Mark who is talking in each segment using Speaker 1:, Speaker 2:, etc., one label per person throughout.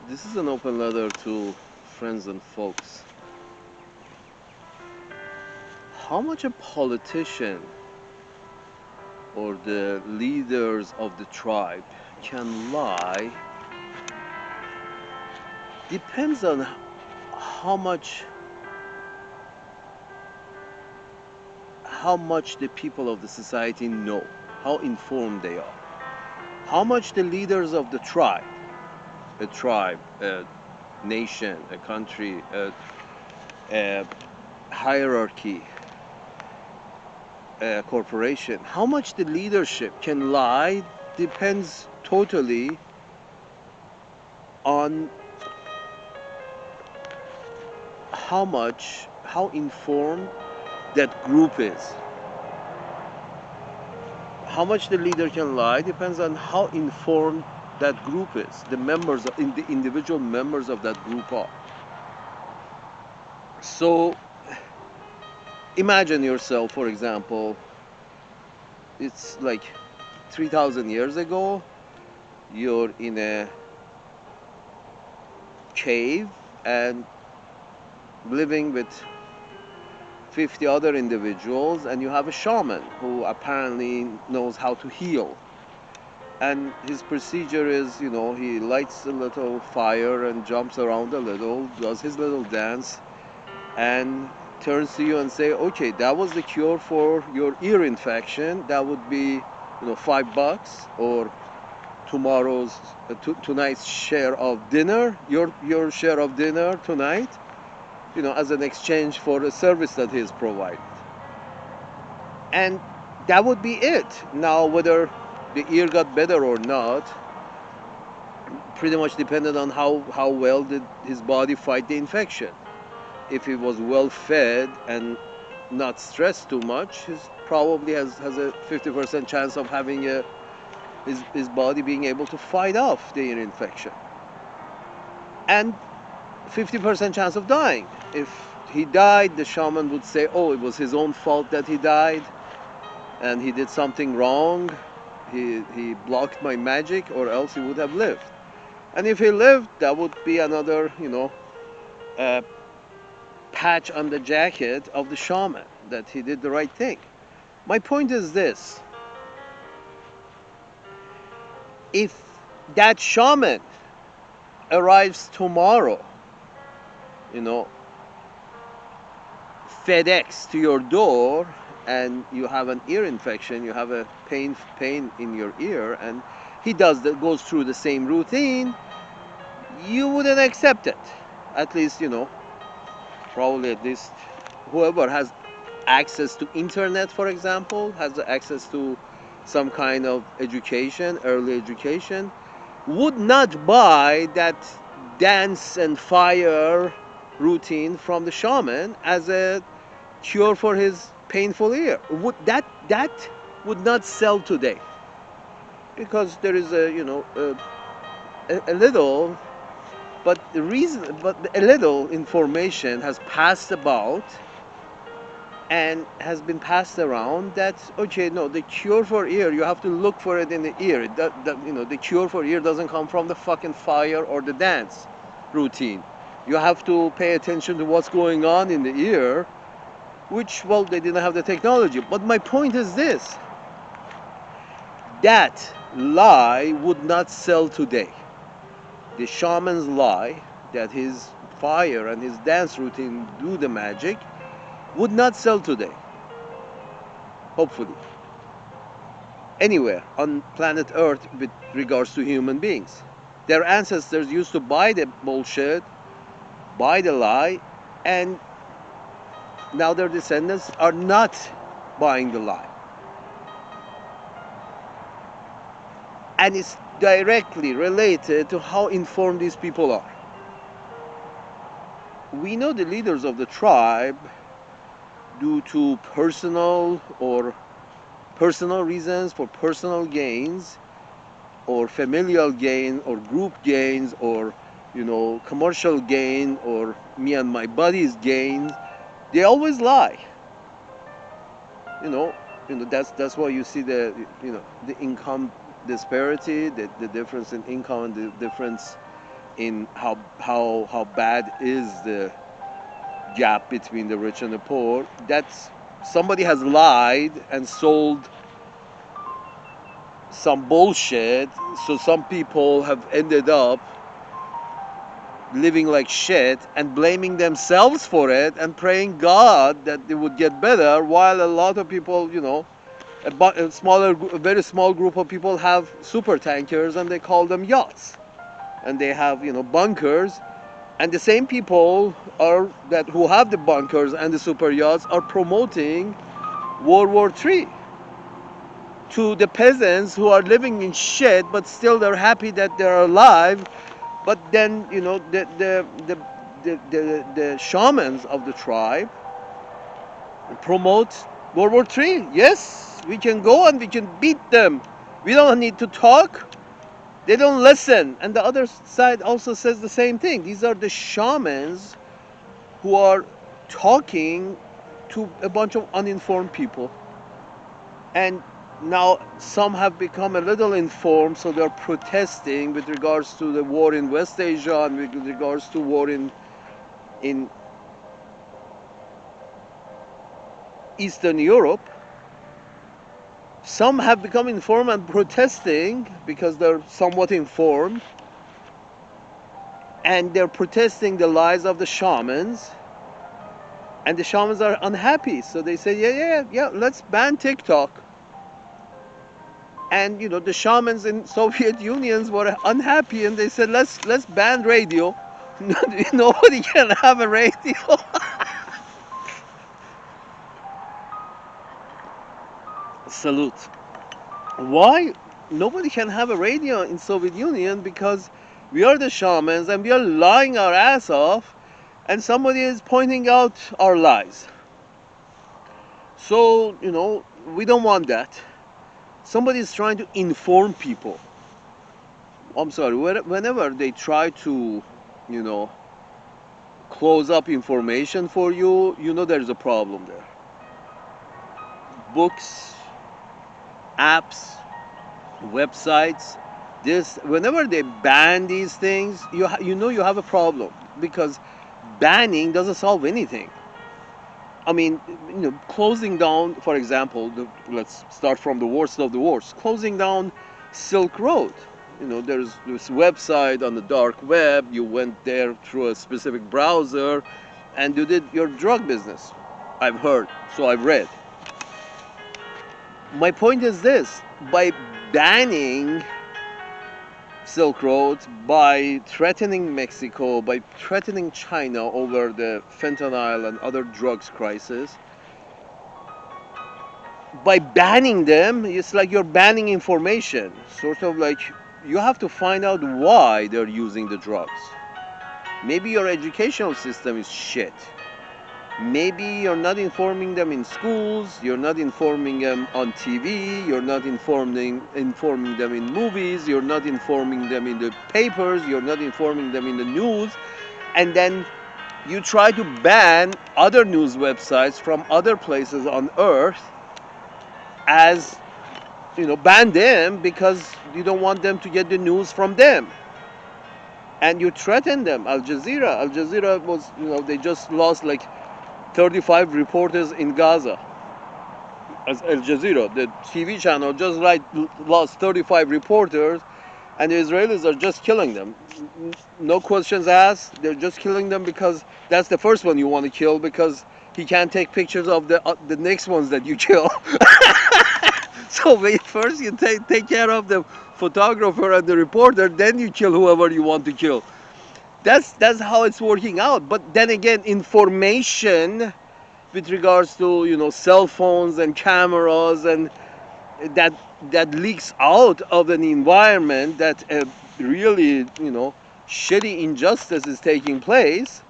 Speaker 1: This is an open letter to friends and folks. How much a politician or the leaders of the tribe can lie depends on how much the people of the society know, how informed they are, how much the leaders of the tribe, a nation, a country, a hierarchy, a corporation, how much the leadership can lie depends totally on how informed that group is. How much the leader can lie depends on how informed that group is, the individual members of that group are. So imagine yourself, for example, it's like 3,000 years ago, you're in a cave and living with 50 other individuals, and you have a shaman who apparently knows how to heal. And his procedure is, he lights a little fire and jumps around a little, does his little dance, and turns to you and say, okay, that was the cure for your ear infection. That would be, $5, or tonight's share of dinner, your share of dinner tonight, as an exchange for a service that he's provided. And that would be it. Now, whether the ear got better or not pretty much depended on how well did his body fight the infection. If he was well fed and not stressed too much, he probably has a 50% chance of having his body being able to fight off the ear infection. And 50% chance of dying. If he died, the shaman would say, oh, it was his own fault that he died and he did something wrong. He blocked my magic, or else he would have lived. And if he lived, that would be another, patch on the jacket of the shaman that he did the right thing. My point is this: if that shaman arrives tomorrow, FedEx to your door, and you have an ear infection, you have a pain in your ear, and he goes through the same routine, you wouldn't accept it. At least, probably at least whoever has access to internet, for example, has access to some kind of education, early education, would not buy that dance and fire routine from the shaman as a cure for his painful ear. That would not sell today, because there is a little, but a little information has passed about and has been passed around that, okay, no, the cure for ear, you have to look for it in the ear. The cure for ear doesn't come from the fucking fire or the dance routine. You have to pay attention to what's going on in the ear, which, well, they didn't have the technology. But my point is this: that lie would not sell today. The shaman's lie that his fire and his dance routine do the magic would not sell today. Hopefully. Anywhere on planet Earth with regards to human beings. Their ancestors used to buy the bullshit, buy the lie, and now their descendants are not buying the lie. And it's directly related to how informed these people are. We know the leaders of the tribe, due to personal reasons, for personal gains, or familial gain, or group gains, or commercial gain, or me and my buddies gain, they always lie. That's why you see the income disparity, the difference in income, and the difference in how bad is the gap between the rich and the poor. That's somebody has lied and sold some bullshit, so some people have ended up living like shit and blaming themselves for it and praying God that they would get better, while a lot of people, a very small group of people have super tankers and they call them yachts, and they have bunkers, and the same people are that who have the bunkers and the super yachts are promoting World War III to the peasants who are living in shit, but still they're happy that they're alive. But then the shamans of the tribe promote World War III. Yes, we can go and we can beat them. We don't need to talk. They don't listen. And the other side also says the same thing. These are the shamans who are talking to a bunch of uninformed people. And now some have become a little informed, so they're protesting with regards to the war in West Asia and with regards to war in Eastern Europe. Some have become informed and protesting because they're somewhat informed, and they're protesting the lies of the shamans, and the shamans are unhappy, so they say, yeah, let's ban TikTok. And the shamans in Soviet Unions were unhappy, and they said, let's ban radio. Nobody can have a radio. Salute. Why nobody can have a radio in Soviet Union? Because we are the shamans and we are lying our ass off, and somebody is pointing out our lies. So we don't want that. Somebody is trying to inform people. I'm sorry, whenever they try to close up information for you, there's a problem there. Books, apps, websites, whenever they ban these things, you have a problem, because banning doesn't solve anything. I mean, closing down, for example, let's start from the worst of the worst, closing down Silk Road. There's this website on the dark web. You went there through a specific browser and you did your drug business. I've heard, so I've read. My point is this: by banning Silk Road, by threatening Mexico, by threatening China over the fentanyl and other drugs crisis, by banning them, it's like you're banning information. Sort of like you have to find out why they're using the drugs. Maybe your educational system is shit. Maybe you're not informing them in schools, you're not informing them on TV, you're not informing them in movies, you're not informing them in the papers, you're not informing them in the news, and then you try to ban other news websites from other places on earth as, ban them because you don't want them to get the news from them. And you threaten them. Al Jazeera was, they just lost like 35 reporters in Gaza. As Al Jazeera, the TV channel, just lost 35 reporters, and the Israelis are just killing them. No questions asked. They're just killing them because that's the first one you want to kill, because he can't take pictures of the next ones that you kill. So first you take care of the photographer and the reporter, then you kill whoever you want to kill. That's how it's working out. But then again, information with regards to cell phones and cameras, and that leaks out of an environment that really shitty injustice is taking place,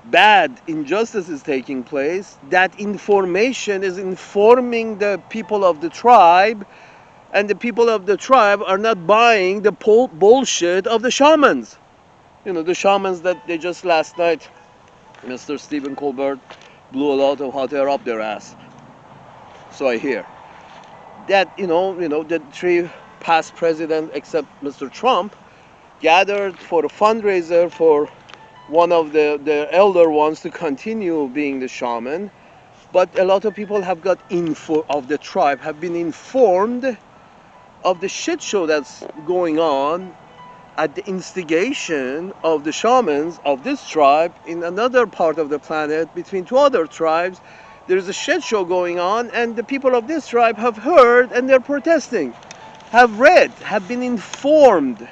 Speaker 1: bad injustice is taking place. That information is informing the people of the tribe, and the people of the tribe are not buying the bullshit of the shamans. The shamans that they just last night, Mr. Stephen Colbert blew a lot of hot air up their ass. So I hear that the three past presidents, except Mr. Trump, gathered for a fundraiser for one of the elder ones to continue being the shaman. But a lot of people have got info of the tribe, have been informed of the shit show that's going on at the instigation of the shamans of this tribe in another part of the planet between two other tribes. There's a shit show going on, and the people of this tribe have heard and they're protesting, have read, have been informed.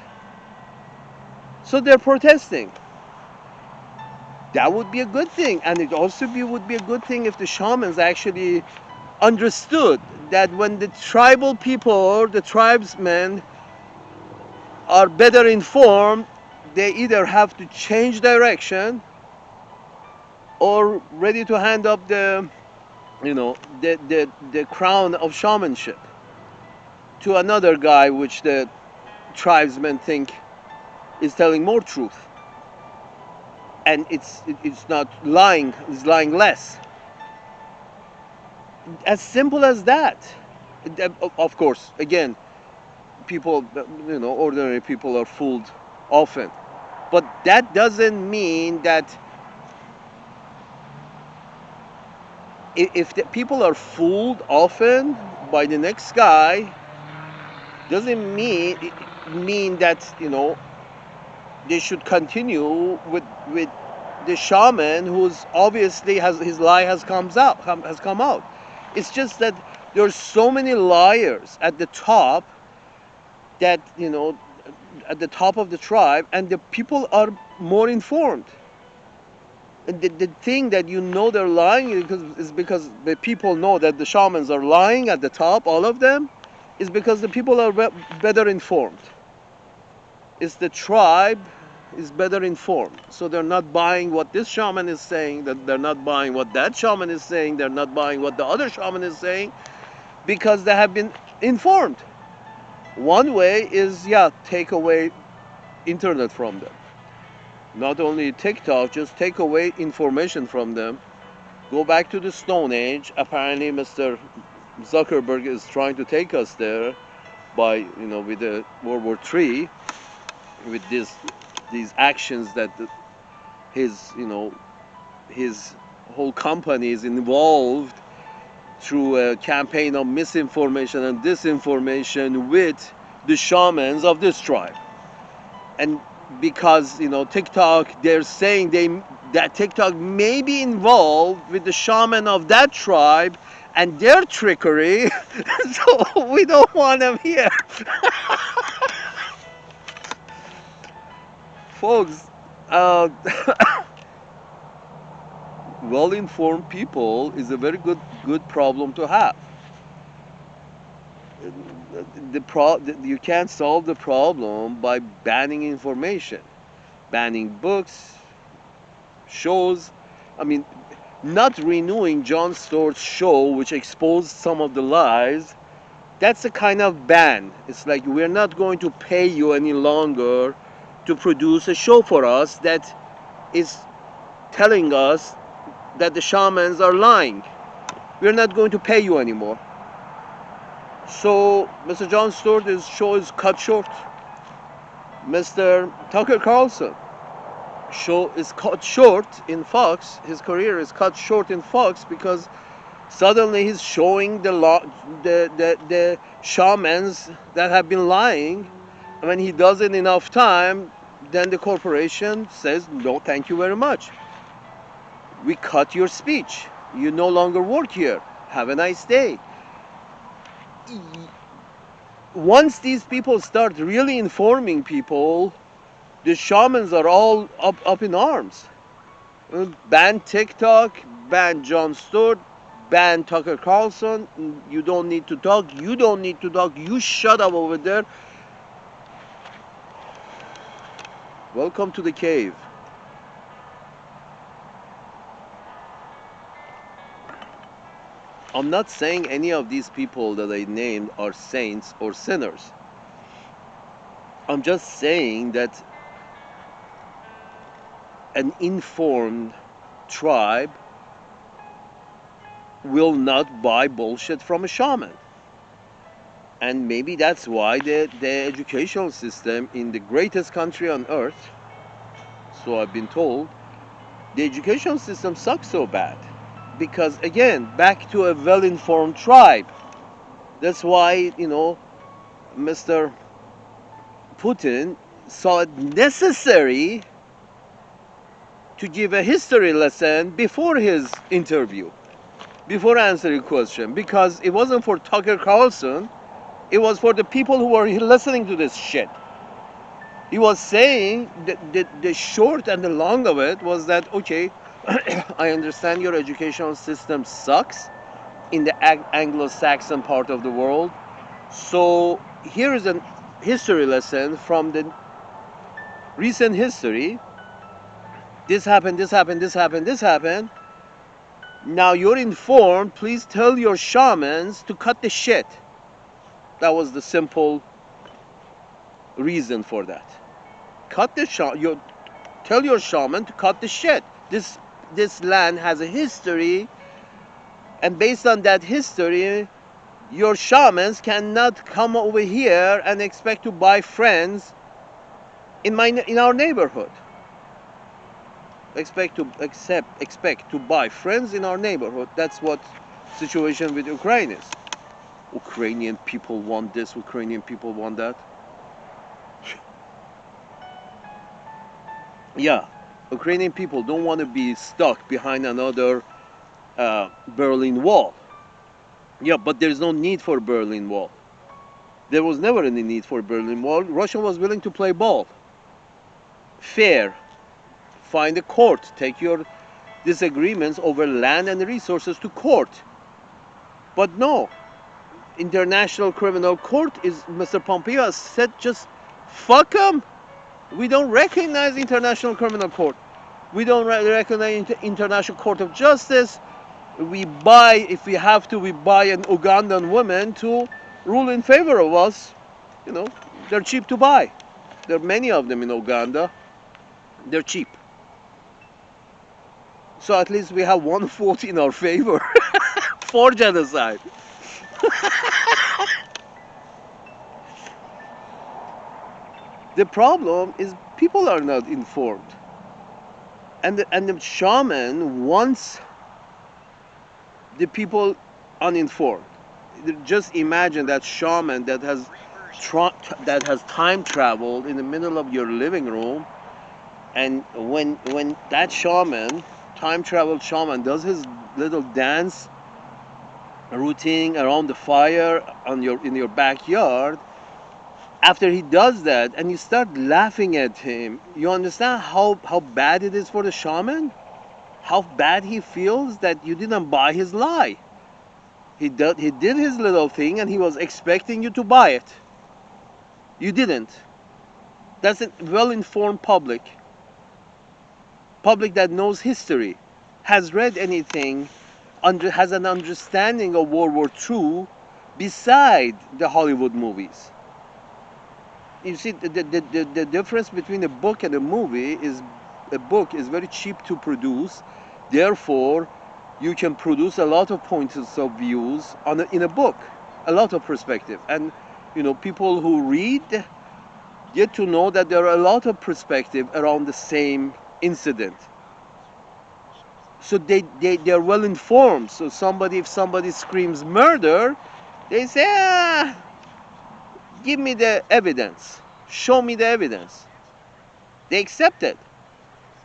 Speaker 1: So they're protesting. That would be a good thing, and it also would be a good thing if the shamans actually understood that when the tribal people or the tribesmen are better informed, they either have to change direction or ready to hand up the crown of shamanship to another guy, which the tribesmen think is telling more truth, and it's not lying, it's lying less. As simple as that. Of course, again, people, ordinary people are fooled often, but that doesn't mean that if the people are fooled often by the next guy, doesn't mean that they should continue with the shaman who's obviously has his lie has come out. It's just that there's so many liars at the top that at the top of the tribe, and the people are more informed. And the thing that they're lying is because the people know that the shamans are lying at the top, all of them, is because the people are better informed. It's the tribe is better informed. So they're not buying what this shaman is saying, that they're not buying what that shaman is saying, they're not buying what the other shaman is saying, because they have been informed. One way is, take away internet from them. Not only TikTok, just take away information from them. Go back to the Stone Age. Apparently, Mr. Zuckerberg is trying to take us there by, with the World War III, with these actions that his, his whole company is involved through a campaign of misinformation and disinformation with the shamans of this tribe. And because TikTok, they're saying that TikTok may be involved with the shaman of that tribe and their trickery, so we don't want them here. Folks, uh, well-informed people is a very good problem to have. You can't solve the problem by banning information, banning books, shows. I mean, not renewing Jon Stewart's show, which exposed some of the lies. That's a kind of ban. It's like, we're not going to pay you any longer to produce a show for us that is telling us that the shamans are lying. We're not going to pay you anymore. So Mr. Jon Stewart's show is cut short. Mr. Tucker Carlson show is cut short in Fox. His career is cut short in Fox because suddenly he's showing the shamans that have been lying. And when he does it enough time, then the corporation says, no, thank you very much. We cut your speech. You no longer work here. Have a nice day. Once these people start really informing people, the shamans are all up in arms. Ban TikTok, ban Jon Stewart, ban Tucker Carlson. You don't need to talk. You don't need to talk. You shut up over there. Welcome to the cave. I'm not saying any of these people that I named are saints or sinners. I'm just saying that an informed tribe will not buy bullshit from a shaman. And maybe that's why the educational system in the greatest country on earth, so I've been told, the educational system sucks so bad. Because again, back to a well-informed tribe. That's why, Mr. Putin saw it necessary to give a history lesson before his interview, before answering question, because it wasn't for Tucker Carlson, it was for the people who were listening to this shit. He was saying that the short and the long of it was that, okay, I understand your educational system sucks in the Anglo-Saxon part of the world. So here is a history lesson from the recent history. This happened, this happened, this happened, this happened. Now you're informed. Please tell your shamans to cut the shit. That was the simple reason for that. Cut the tell your shaman to cut the shit. This land has a history, and based on that history, your shamans cannot come over here and expect to buy friends in our neighborhood. Expect to buy friends in our neighborhood. That's what situation with Ukraine is. Ukrainian people want this, Ukrainian people want that. Yeah, Ukrainian people don't want to be stuck behind another Berlin Wall. Yeah, but there's no need for Berlin Wall. There was never any need for Berlin Wall. Russia was willing to play ball. Fair. Find a court. Take your disagreements over land and resources to court. But no. International Criminal Court is, Mr. Pompeo has said, just fuck them. We don't recognize International Criminal Court. We don't recognize International Court of Justice. We buy, if we have to, we buy an Ugandan woman to rule in favor of us. They're cheap to buy. There are many of them in Uganda. They're cheap. So at least we have one vote in our favor for genocide. The problem is people are not informed. And the shaman wants the people uninformed. Just imagine that shaman that has time traveled in the middle of your living room, and when that shaman, time traveled shaman, does his little dance routine around the fire in your backyard, after he does that and you start laughing at him, you understand how bad it is for the shaman? How bad he feels that you didn't buy his lie. He did his little thing and he was expecting you to buy it. You didn't. That's a well-informed public. Public that knows history, has read anything, has an understanding of World War II beside the Hollywood movies. You see, the difference between a book and a movie is a book is very cheap to produce. Therefore, you can produce a lot of points of views in a book, a lot of perspective. And, people who read get to know that there are a lot of perspective around the same incident. So they're well informed. So if somebody screams murder, they say, give me the evidence. Show me the evidence. They accept it.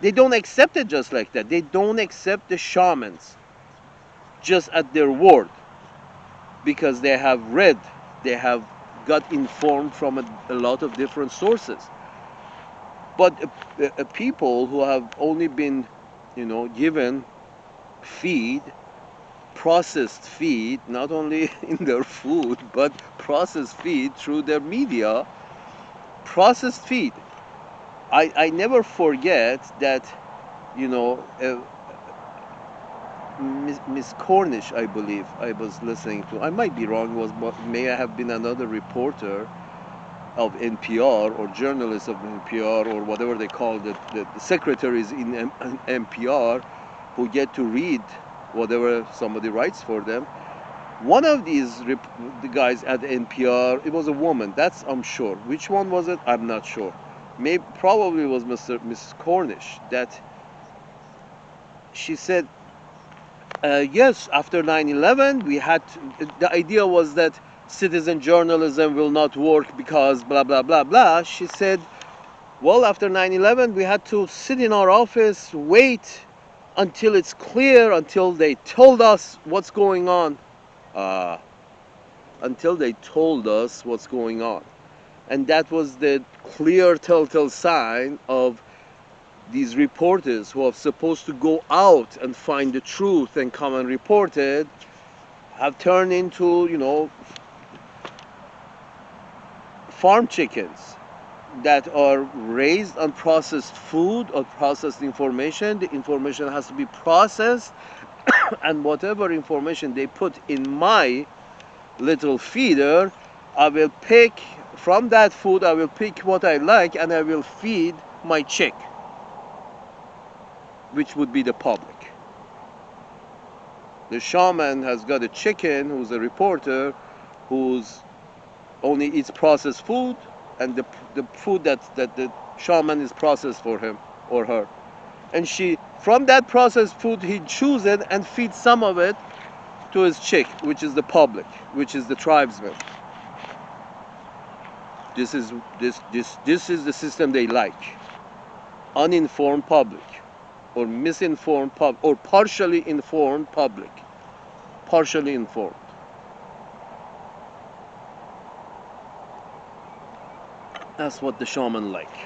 Speaker 1: They don't accept it just like that. They don't accept the shamans just at their word, because they have read, they have got informed from a lot of different sources. But people who have only been, given processed feed, not only in their food, but processed feed through their media, processed feed. I never forget that, Miss Cornish, I believe, I was listening to. I might be wrong. May have been another reporter of NPR or journalists of NPR or whatever they call it, the secretaries in NPR who get to read whatever somebody writes for them. One of the guys at NPR, it was a woman. That's I'm sure. Which one was it? I'm not sure. Maybe probably was Mrs. Cornish. That she said, yes, after 9/11, we had the idea was that citizen journalism will not work because blah blah blah blah. She said, well, after 9/11, we had to sit in our office, wait until it's clear, until they told us what's going on. Uh, until they told us what's going on. And that was the clear telltale sign of these reporters who are supposed to go out and find the truth and come and report it have turned into, farm chickens that are raised on processed food or processed information. The information has to be processed, and whatever information they put in my little feeder, I will pick from that food, I will pick what I like, and I will feed my chick, which would be the public. The shaman has got a chicken who's a reporter who's only eats processed food, and the food that the shaman is processed for him or her. And she, from that processed food, he chooses it and feeds some of it to his chick, which is the public, which is the tribesmen. This is the system they like. Uninformed public, or misinformed public, or partially informed public. Partially informed. That's what the shaman like.